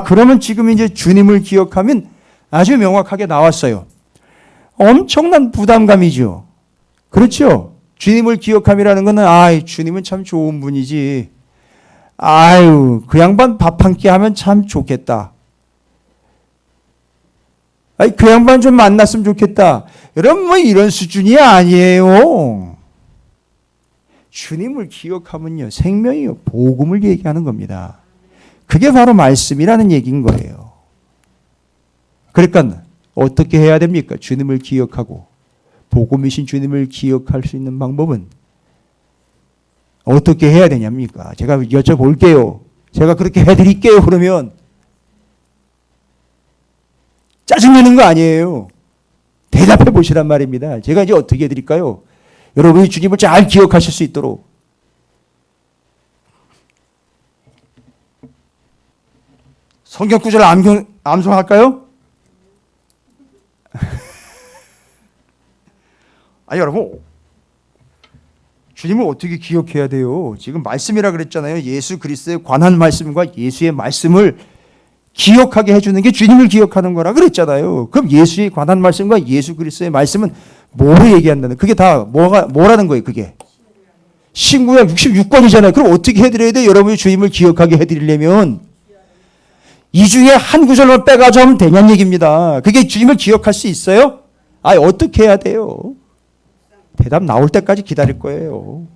그러면 지금 이제 주님을 기억하면 아주 명확하게 나왔어요. 엄청난 부담감이죠. 그렇죠? 주님을 기억함이라는 것은 주님은 참 좋은 분이지. 그 양반 밥 한 끼 하면 참 좋겠다. 그 양반 좀 만났으면 좋겠다. 여러분 뭐 이런 수준이 아니에요. 주님을 기억하면요 생명이요 복음을 얘기하는 겁니다. 그게 바로 말씀이라는 얘기인 거예요. 그러니까 어떻게 해야 됩니까? 주님을 기억하고 복음이신 주님을 기억할 수 있는 방법은 어떻게 해야 되냐입니까? 제가 여쭤볼게요. 제가 그렇게 해드릴게요. 그러면 짜증내는 거 아니에요. 대답해 보시란 말입니다. 제가 이제 어떻게 해드릴까요? 여러분이 주님을 잘 기억하실 수 있도록 성경 구절을 암송할까요? 여러분 주님을 어떻게 기억해야 돼요? 지금 말씀이라 그랬잖아요. 예수 그리스도에 관한 말씀과 예수의 말씀을 기억하게 해주는 게 주님을 기억하는 거라 그랬잖아요. 그럼 예수에 관한 말씀과 예수 그리스도의 말씀은 뭐를 얘기한다는? 그게 다 뭐라는 거예요? 그게 신구약 66권이잖아요. 그럼 어떻게 해드려야 돼요? 여러분이 주님을 기억하게 해드리려면 이 중에 한 구절만 빼가지고 하면 되냐는 얘기입니다. 그게 주님을 기억할 수 있어요? 어떻게 해야 돼요? 대답 나올 때까지 기다릴 거예요.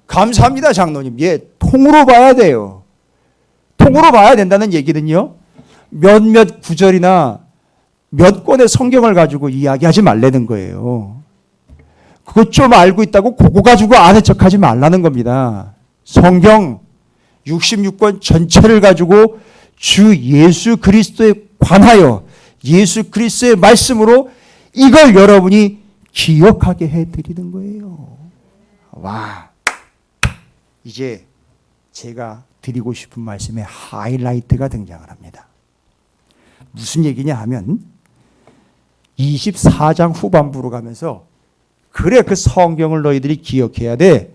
감사합니다, 장로님. 예, 통으로 봐야 돼요. 통으로 봐야 된다는 얘기는요, 몇몇 구절이나 몇 권의 성경을 가지고 이야기하지 말라는 거예요. 그것 좀 알고 있다고 그거 가지고 아는 척하지 말라는 겁니다. 성경 66권 전체를 가지고 주 예수 그리스도에 관하여 예수 그리스도의 말씀으로 이걸 여러분이 기억하게 해드리는 거예요. 와, 이제 제가 드리고 싶은 말씀의 하이라이트가 등장을 합니다. 무슨 얘기냐 하면 24장 후반부로 가면서 그래 그 성경을 너희들이 기억해야 돼.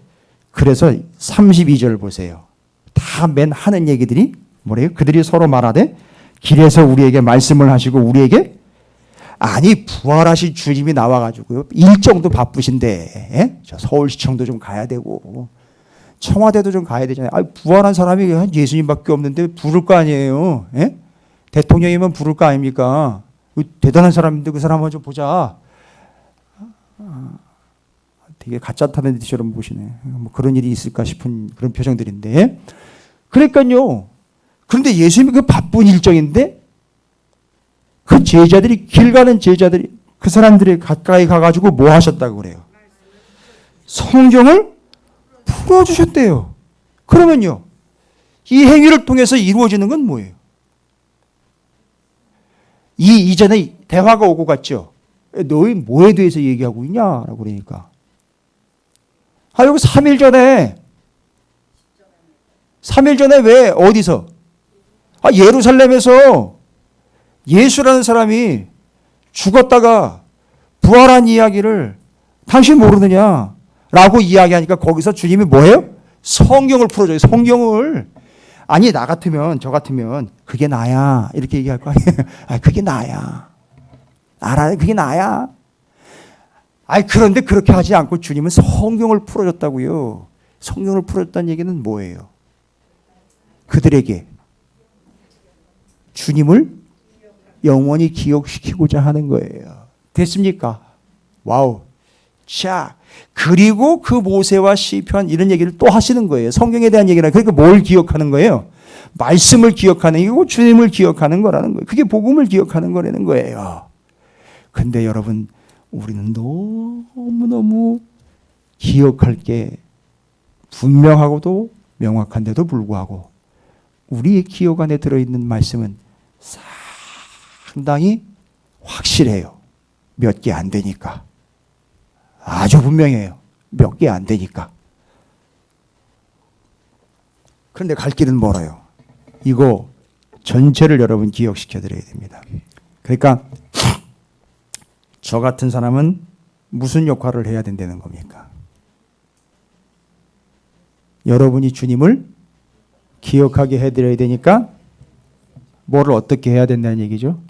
그래서 32절 보세요. 다 맨 하는 얘기들이 뭐래요? 그들이 서로 말하되 길에서 우리에게 말씀을 하시고 우리에게 아니 부활하신 주님이 나와가지고요. 일정도 바쁘신데 예? 저 서울시청도 좀 가야 되고 청와대도 좀 가야 되잖아요. 아니, 부활한 사람이 한 예수님밖에 없는데 부를 거 아니에요. 예? 대통령이면 부를 거 아닙니까? 대단한 사람인데 그 사람 한번 좀 보자. 되게 가짜 타는 듯이처럼 보시네. 뭐 그런 일이 있을까 싶은 그런 표정들인데. 그러니까요. 그런데 예수님이 그 바쁜 일정인데 그 제자들이 길 가는 제자들이 그 사람들이 가까이 가가지고 뭐 하셨다고 그래요? 성경을 풀어주셨대요. 그러면요. 이 행위를 통해서 이루어지는 건 뭐예요? 이전에 대화가 오고 갔죠. 너희 뭐에 대해서 얘기하고 있냐라고 그러니까. 여기 3일 전에 왜 어디서? 예루살렘에서 예수라는 사람이 죽었다가 부활한 이야기를 당신 모르느냐라고 이야기하니까 거기서 주님이 뭐예요? 성경을 풀어줘요. 성경을. 아니 나 같으면 저 같으면 그게 나야 이렇게 얘기할 거 아니에요. 그게 나야. 알아, 그게 나야. 그런데 그렇게 하지 않고 주님은 성경을 풀어줬다고요. 성경을 풀어줬다는 얘기는 뭐예요? 그들에게 주님을 영원히 기억시키고자 하는 거예요. 됐습니까? 와우. 자, 그리고 그 모세와 시편 이런 얘기를 또 하시는 거예요. 성경에 대한 얘기라. 그러니까 뭘 기억하는 거예요? 말씀을 기억하는 이고 주님을 기억하는 거라는 거예요. 그게 복음을 기억하는 거라는 거예요. 근데 여러분, 우리는 너무너무 기억할 게 분명하고도 명확한데도 불구하고 우리의 기억 안에 들어있는 말씀은 상당히 확실해요. 몇 개 안 되니까. 아주 분명해요. 몇 개 안 되니까. 그런데 갈 길은 멀어요. 이거 전체를 여러분 기억시켜 드려야 됩니다. 그러니까 저 같은 사람은 무슨 역할을 해야 된다는 겁니까? 여러분이 주님을 기억하게 해드려야 되니까 뭐를 어떻게 해야 된다는 얘기죠?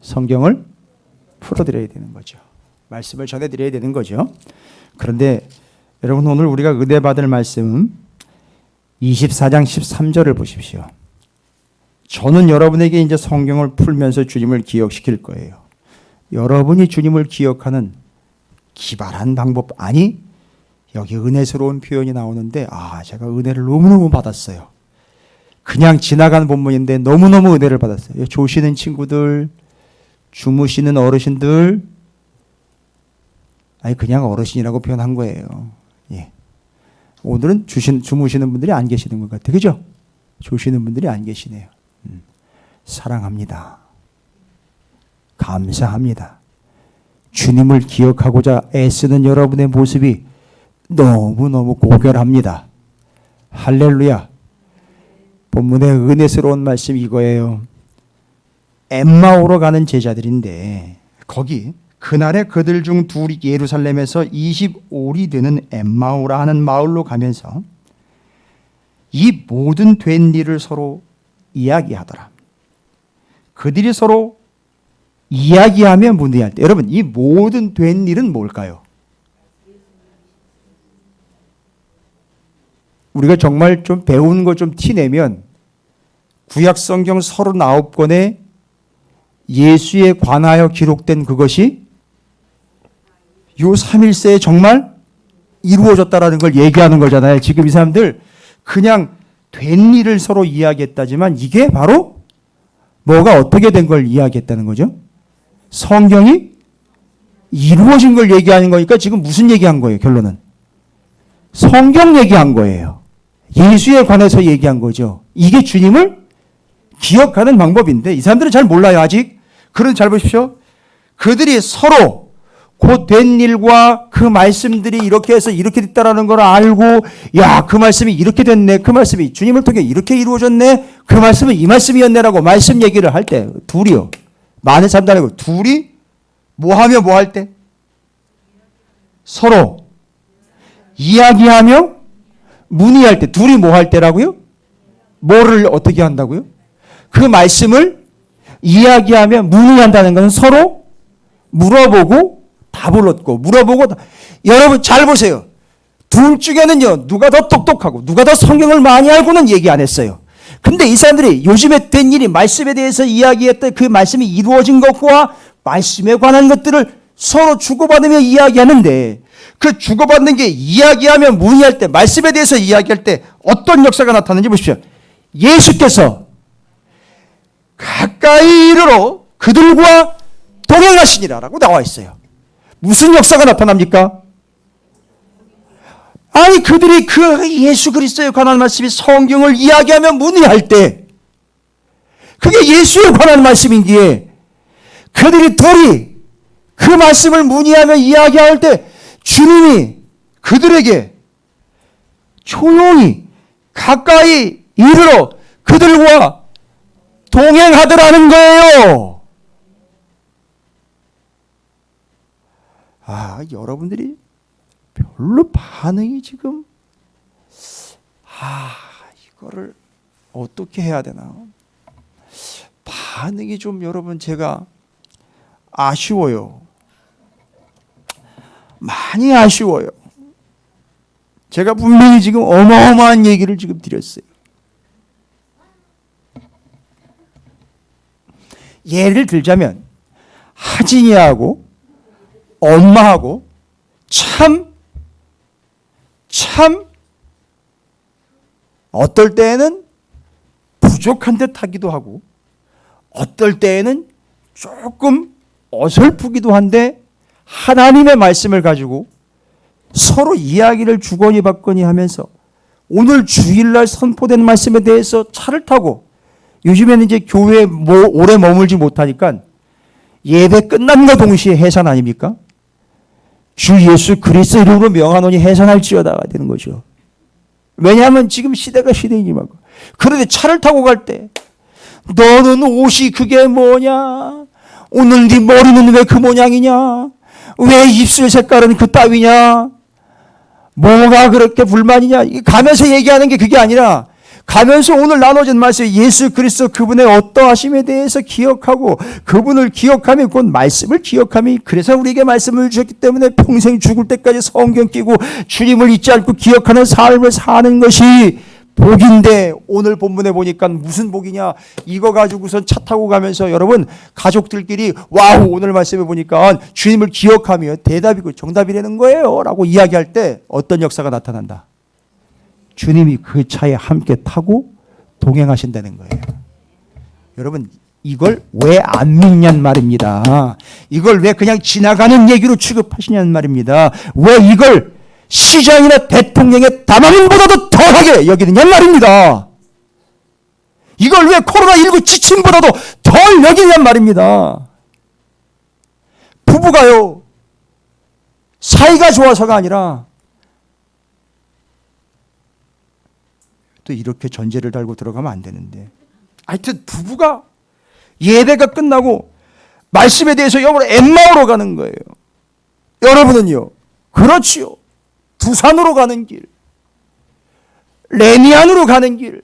성경을 풀어드려야 되는 거죠. 말씀을 전해드려야 되는 거죠. 그런데 여러분 오늘 우리가 은혜 받을 말씀 24장 13절을 보십시오. 저는 여러분에게 이제 성경을 풀면서 주님을 기억시킬 거예요. 여러분이 주님을 기억하는 기발한 방법, 아니 여기 은혜스러운 표현이 나오는데 제가 은혜를 너무너무 받았어요. 그냥 지나간 본문인데 너무너무 은혜를 받았어요. 조시는 친구들, 주무시는 어르신들, 그냥 어르신이라고 표현한 거예요. 예. 오늘은 주무시는 분들이 안 계시는 것 같아요. 그죠? 조시는 분들이 안 계시네요. 사랑합니다. 감사합니다. 주님을 기억하고자 애쓰는 여러분의 모습이 너무너무 고결합니다. 할렐루야. 본문의 은혜스러운 말씀 이거예요. 엠마오로 가는 제자들인데 거기 그날에 그들 중 둘이 예루살렘에서 25리 되는 엠마오라 하는 마을로 가면서 이 모든 된 일을 서로 이야기하더라. 그들이 서로 이야기하며 문의할 때, 여러분 이 모든 된 일은 뭘까요? 우리가 정말 좀 배운 거 좀 티내면 구약 성경 39권에 예수에 관하여 기록된 그것이 요 3일세에 정말 이루어졌다라는 걸 얘기하는 거잖아요. 지금 이 사람들 그냥 된 일을 서로 이야기했다지만 이게 바로 뭐가 어떻게 된 걸 이야기했다는 거죠. 성경이 이루어진 걸 얘기하는 거니까 지금 무슨 얘기한 거예요, 결론은? 성경 얘기한 거예요. 예수에 관해서 얘기한 거죠. 이게 주님을 기억하는 방법인데 이 사람들은 잘 몰라요, 아직. 그런데 잘 보십시오. 그들이 서로 곧 된 일과 그 말씀들이 이렇게 해서 이렇게 됐다라는 걸 알고, 야, 그 말씀이 이렇게 됐네. 그 말씀이 주님을 통해 이렇게 이루어졌네. 그 말씀은 이 말씀이었네라고 말씀 얘기를 할 때, 둘이요. 많은 사람들 아니고 둘이 뭐 하며 뭐 할 때? 서로 이야기하며 문의할 때. 둘이 뭐 할 때라고요? 뭐를 어떻게 한다고요? 그 말씀을 이야기하며 문의한다는 것은 서로 물어보고 답을 얻고 물어보고 여러분 잘 보세요. 둘 중에는요, 누가 더 똑똑하고 누가 더 성경을 많이 알고는 얘기 안 했어요. 근데 이 사람들이 요즘에 된 일이 말씀에 대해서 이야기했던 그 말씀이 이루어진 것과 말씀에 관한 것들을 서로 주고받으며 이야기하는데, 그 주고받는 게 이야기하며 문의할 때, 말씀에 대해서 이야기할 때 어떤 역사가 나타나는지 보십시오. 예수께서 가까이 이르러 그들과 동행하시니라라고 나와 있어요. 무슨 역사가 나타납니까? 아니, 그들이 그 예수 그리스도에 관한 말씀이 성경을 이야기하며 문의할 때, 그게 예수에 관한 말씀인기에 그들이 둘이 그 말씀을 문의하며 이야기할 때 주님이 그들에게 조용히 가까이 이르러 그들과 동행하더라는 거예요. 아, 여러분들이 별로 반응이 지금, 이거를 어떻게 해야 되나? 반응이 좀 여러분 제가 아쉬워요. 많이 아쉬워요. 제가 분명히 지금 어마어마한 얘기를 지금 드렸어요. 예를 들자면 하진이하고 엄마하고 참 어떨 때에는 부족한 듯 하기도 하고 어떨 때에는 조금 어설프기도 한데 하나님의 말씀을 가지고 서로 이야기를 주거니 받거니 하면서 오늘 주일날 선포된 말씀에 대해서 차를 타고, 요즘에는 이제 교회에 오래 머물지 못하니까 예배 끝남과 동시에 해산 아닙니까? 주 예수 그리스도 이름으로 명하노니 해산할지어다가 되는 거죠. 왜냐하면 지금 시대가 시대이니만. 그런데 차를 타고 갈 때 너는 옷이 그게 뭐냐? 오늘 네 머리는 왜 그 모양이냐? 왜 입술 색깔은 그 따위냐? 뭐가 그렇게 불만이냐? 가면서 얘기하는 게 그게 아니라 가면서 오늘 나눠진 말씀 예수 그리스도 그분의 어떠하심에 대해서 기억하고 그분을 기억하며 곧 말씀을 기억하며, 그래서 우리에게 말씀을 주셨기 때문에 평생 죽을 때까지 성경 끼고 주님을 잊지 않고 기억하는 삶을 사는 것이 복인데, 오늘 본문에 보니까 무슨 복이냐, 이거 가지고선 차 타고 가면서 여러분 가족들끼리 와우 오늘 말씀에 보니까 주님을 기억하며 대답이고 정답이라는 거예요 라고 이야기할 때 어떤 역사가 나타난다? 주님이 그 차에 함께 타고 동행하신다는 거예요. 여러분 이걸 왜 안 믿냔 말입니다. 이걸 왜 그냥 지나가는 얘기로 취급하시냐는 말입니다. 왜 이걸 시장이나 대통령의 담화문보다도 더하게 여기느냐 말입니다. 이걸 왜 코로나19 지침보다도 덜 여기느냐 말입니다. 부부가요, 사이가 좋아서가 아니라 또 이렇게 전제를 달고 들어가면 안 되는데, 하여튼 부부가 예배가 끝나고 말씀에 대해서 여러분 엠마오로 가는 거예요. 여러분은요, 그렇지요, 두산으로 가는 길, 레미안으로 가는 길,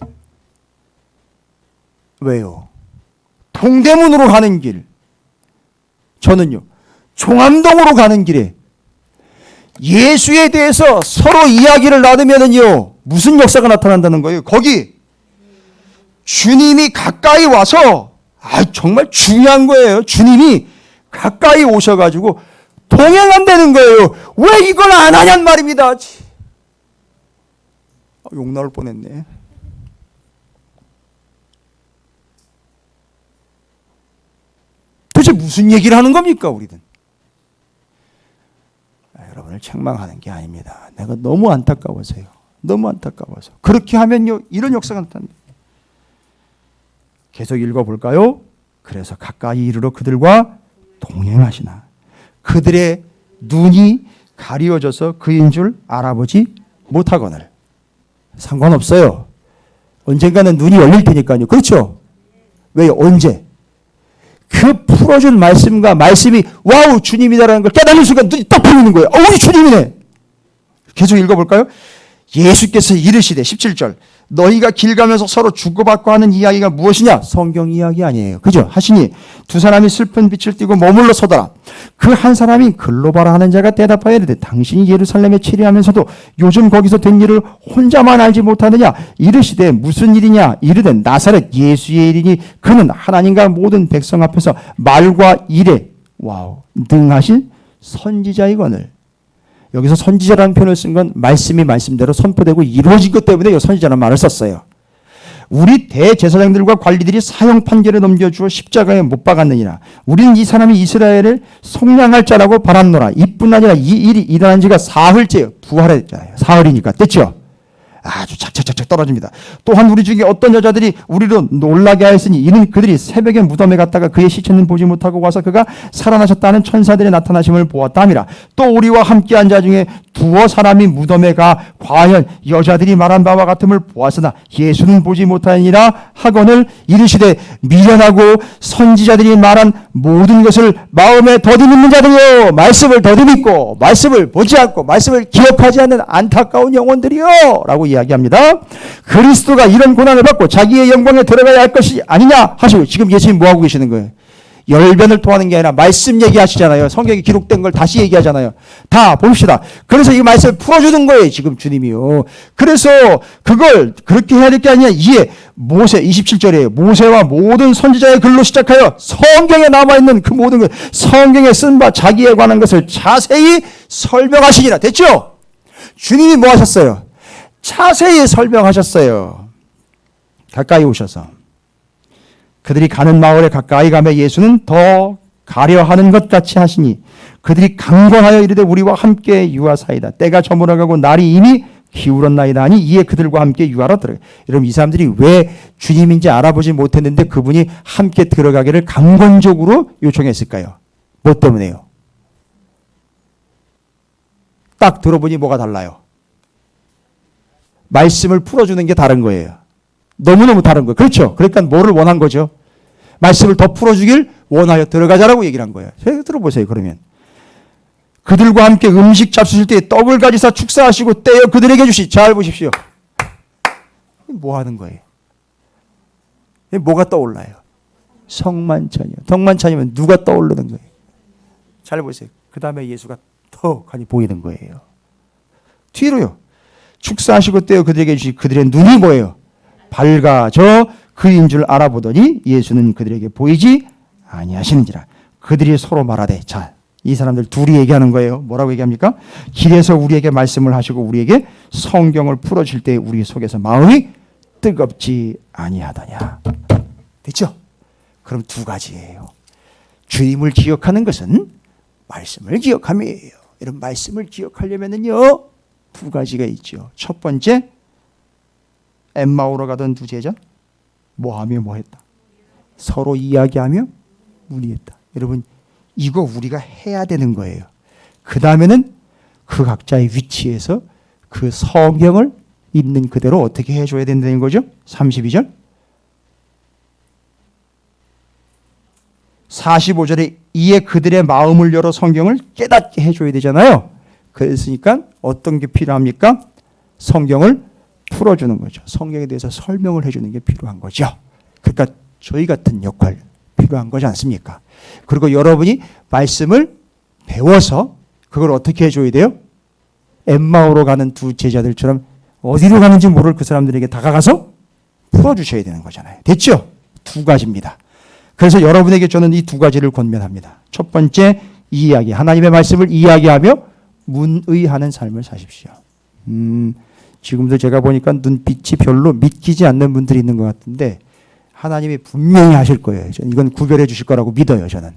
왜요? 동대문으로 가는 길, 저는요 종암동으로 가는 길에 예수에 대해서 서로 이야기를 나누면은요 무슨 역사가 나타난다는 거예요? 거기 주님이 가까이 와서, 정말 중요한 거예요. 주님이 가까이 오셔가지고 동행한다는 거예요. 왜 이걸 안 하냔 말입니다. 욕 나올 뻔했네. 도대체 무슨 얘기를 하는 겁니까, 우리는? 여러분을 책망하는 게 아닙니다. 내가 너무 안타까워서요. 너무 안타까워서. 그렇게 하면요, 이런 역사가 나타납니다. 계속 읽어볼까요? 그래서 가까이 이르러 그들과 동행하시나 그들의 눈이 가리워져서 그인 줄 알아보지 못하거늘. 상관없어요. 언젠가는 눈이 열릴 테니까요. 그렇죠? 왜요? 언제? 그 풀어준 말씀과 말씀이 와우 주님이다라는 걸 깨닫는 순간 눈이 딱 풀리는 거예요. 우리 주님이네. 계속 읽어볼까요? 예수께서 이르시되 17절 너희가 길 가면서 서로 주고받고 하는 이야기가 무엇이냐? 성경 이야기 아니에요. 그죠? 하시니 두 사람이 슬픈 빛을 띠고 머물러 서더라. 그 한 사람이 글로바라 하는 자가 대답하여 이르되 당신이 예루살렘에 치리하면서도 요즘 거기서 된 일을 혼자만 알지 못하느냐? 이르시되 무슨 일이냐? 이르되 나사렛 예수의 일이니 그는 하나님과 모든 백성 앞에서 말과 일에 와우 능하신 선지자이거늘. 여기서 선지자라는 표현을 쓴 건 말씀이 말씀대로 선포되고 이루어진 것 때문에 선지자라는 말을 썼어요. 우리 대제사장들과 관리들이 사형 판결에 넘겨주어 십자가에 못 박았느니라. 우리는 이 사람이 이스라엘을 속량할 자라고 바랐노라. 이뿐 아니라 이 일이 일어난 지가 사흘째요. 부활했잖아요. 사흘이니까 됐죠? 아주 착착착착 떨어집니다. 또한 우리 중에 어떤 여자들이 우리로 놀라게 하였으니 이는 그들이 새벽에 무덤에 갔다가 그의 시체는 보지 못하고 와서 그가 살아나셨다는 천사들의 나타나심을 보았다 함이라. 또 우리와 함께한 자 중에 두어 사람이 무덤에 가 과연 여자들이 말한 바와 같음을 보았으나 예수는 보지 못하니라 하거늘 이르시되 미련하고 선지자들이 말한 모든 것을 마음에 더듬는 자들이요 말씀을 더듬고 말씀을 보지 않고 말씀을 기억하지 않는 안타까운 영혼들이요 라고 이야기합니다. 그리스도가 이런 고난을 받고 자기의 영광에 들어가야 할 것이 아니냐 하시고 지금 예수님 뭐하고 계시는 거예요? 열변을 토하는 게 아니라 말씀 얘기하시잖아요. 성경에 기록된 걸 다시 얘기하잖아요. 다 봅시다. 그래서 이 말씀을 풀어주는 거예요. 지금 주님이요. 그래서 그걸 그렇게 해야 될 게 아니냐. 이에 모세 27절이에요. 모세와 모든 선지자의 글로 시작하여 성경에 남아있는 그 모든 것 성경에 쓴 바 자기에 관한 것을 자세히 설명하시니라. 됐죠? 주님이 뭐 하셨어요? 자세히 설명하셨어요. 가까이 오셔서. 그들이 가는 마을에 가까이 가며 예수는 더 가려 하는 것 같이 하시니 그들이 강권하여 이르되 우리와 함께 유하사이다. 때가 저물어가고 날이 이미 기울었나이다 하니 이에 그들과 함께 유하러 들어가. 여러분 이 사람들이 왜 주님인지 알아보지 못했는데 그분이 함께 들어가기를 강권적으로 요청했을까요? 뭐 때문에요? 딱 들어보니 뭐가 달라요? 말씀을 풀어주는 게 다른 거예요. 너무너무 다른 거예요. 그렇죠? 그러니까 뭐를 원한 거죠? 말씀을 더 풀어주길 원하여 들어가자라고 얘기를 한 거예요. 들어보세요. 그러면 그들과 함께 음식 잡수실 때 떡을 가지사 축사하시고 떼어 그들에게 주시. 잘 보십시오. 뭐 하는 거예요? 뭐가 떠올라요? 성만찬이요. 성만찬이면 누가 떠오르는 거예요? 잘 보세요. 그 다음에 예수가 더 많이 보이는 거예요. 뒤로요. 축사하시고 떼어 그들에게 주시. 그들의 눈이 뭐예요? 밝아져 그인 줄 알아보더니 예수는 그들에게 보이지 아니하시는지라. 그들이 서로 말하되 자, 이 사람들 둘이 얘기하는 거예요. 뭐라고 얘기합니까? 길에서 우리에게 말씀을 하시고 우리에게 성경을 풀어줄 때 우리 속에서 마음이 뜨겁지 아니하더냐. 됐죠? 그럼 두 가지예요. 주님을 기억하는 것은 말씀을 기억함이에요. 이런 말씀을 기억하려면은요 두 가지가 있죠. 첫 번째, 엠마오로 가던 두 제자 뭐하며 뭐했다? 서로 이야기하며 문의했다. 여러분 이거 우리가 해야 되는 거예요. 그 다음에는 그 각자의 위치에서 그 성경을 있는 그대로 어떻게 해줘야 된다는 거죠? 32절 45절에 이에 그들의 마음을 열어 성경을 깨닫게 해줘야 되잖아요. 그랬으니까 어떤 게 필요합니까? 성경을 풀어주는 거죠. 성경에 대해서 설명을 해주는 게 필요한 거죠. 그러니까 저희 같은 역할 필요한 거지 않습니까? 그리고 여러분이 말씀을 배워서 그걸 어떻게 해줘야 돼요? 엠마오로 가는 두 제자들처럼 어디로 가는지 모를 그 사람들에게 다가가서 풀어주셔야 되는 거잖아요. 됐죠? 두 가지입니다. 그래서 여러분에게 저는 이 두 가지를 권면합니다. 첫 번째, 하나님의 말씀을 이야기하며 문의하는 삶을 사십시오. 지금도 제가 보니까 눈빛이 별로 믿기지 않는 분들이 있는 것 같은데 하나님이 분명히 하실 거예요. 저는 이건 구별해 주실 거라고 믿어요. 저는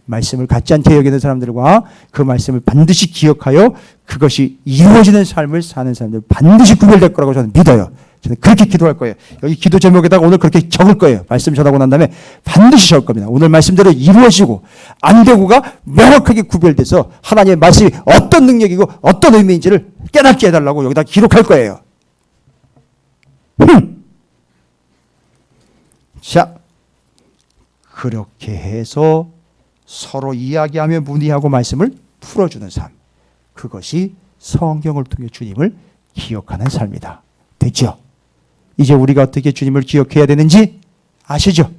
말씀을 갖지 않게 여기는 사람들과 그 말씀을 반드시 기억하여 그것이 이루어지는 삶을 사는 사람들 반드시 구별될 거라고 저는 믿어요. 저는 그렇게 기도할 거예요. 여기 기도 제목에다가 오늘 그렇게 적을 거예요. 말씀 전하고 난 다음에 반드시 적을 겁니다. 오늘 말씀대로 이루어지고 안 되고가 명확하게 구별돼서 하나님의 말씀이 어떤 능력이고 어떤 의미인지를 깨닫게 해달라고 여기다 기록할 거예요. 자, 그렇게 해서 서로 이야기하며 문의하고 말씀을 풀어주는 삶. 그것이 성경을 통해 주님을 기억하는 삶이다. 됐죠? 이제 우리가 어떻게 주님을 기억해야 되는지 아시죠?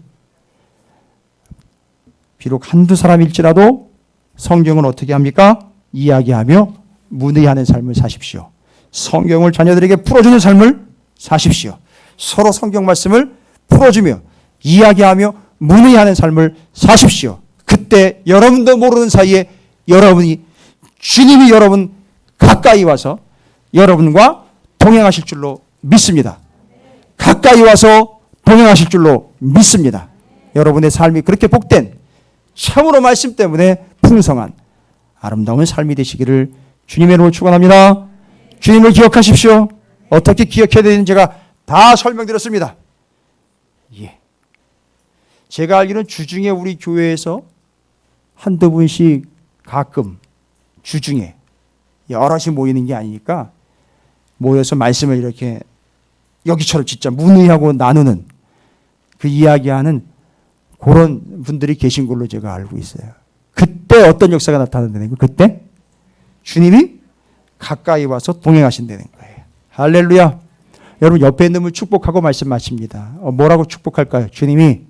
비록 한두 사람일지라도 성경은 어떻게 합니까? 이야기하며 문의하는 삶을 사십시오. 성경을 자녀들에게 풀어주는 삶을 사십시오. 서로 성경 말씀을 풀어주며 이야기하며 문의하는 삶을 사십시오. 그때 여러분도 모르는 사이에 주님이 여러분 가까이 와서 여러분과 동행하실 줄로 믿습니다. 가까이 와서 동행하실 줄로 믿습니다. 여러분의 삶이 그렇게 복된 참으로 말씀 때문에 풍성한 아름다운 삶이 되시기를 주님의 이름으로 축원합니다. 주님을 기억하십시오. 어떻게 기억해야 되는지 제가 다 설명드렸습니다. 예. 제가 알기로는 주중에 우리 교회에서 한두 분씩 가끔 주중에 여럿이 모이는 게 아니니까 모여서 말씀을 이렇게 여기처럼 진짜 문의하고 나누는 그 이야기하는 그런 분들이 계신 걸로 제가 알고 있어요. 그때 어떤 역사가 나타난다는 거예요? 그때 주님이 가까이 와서 동행하신다는 거예요. 할렐루야. 여러분 옆에 있는 분 축복하고 말씀 마칩니다. 뭐라고 축복할까요? 주님이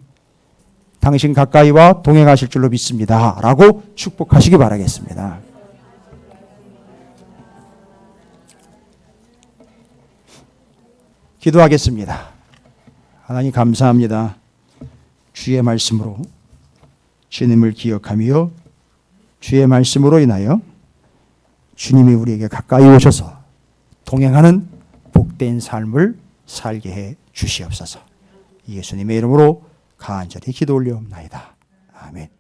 당신 가까이 와 동행하실 줄로 믿습니다. 라고 축복하시기 바라겠습니다. 기도하겠습니다. 하나님 감사합니다. 주의 말씀으로 주님을 기억하며 주의 말씀으로 인하여 주님이 우리에게 가까이 오셔서 동행하는 복된 삶을 살게 해 주시옵소서. 예수님의 이름으로 간절히 기도 올려옵나이다. 아멘.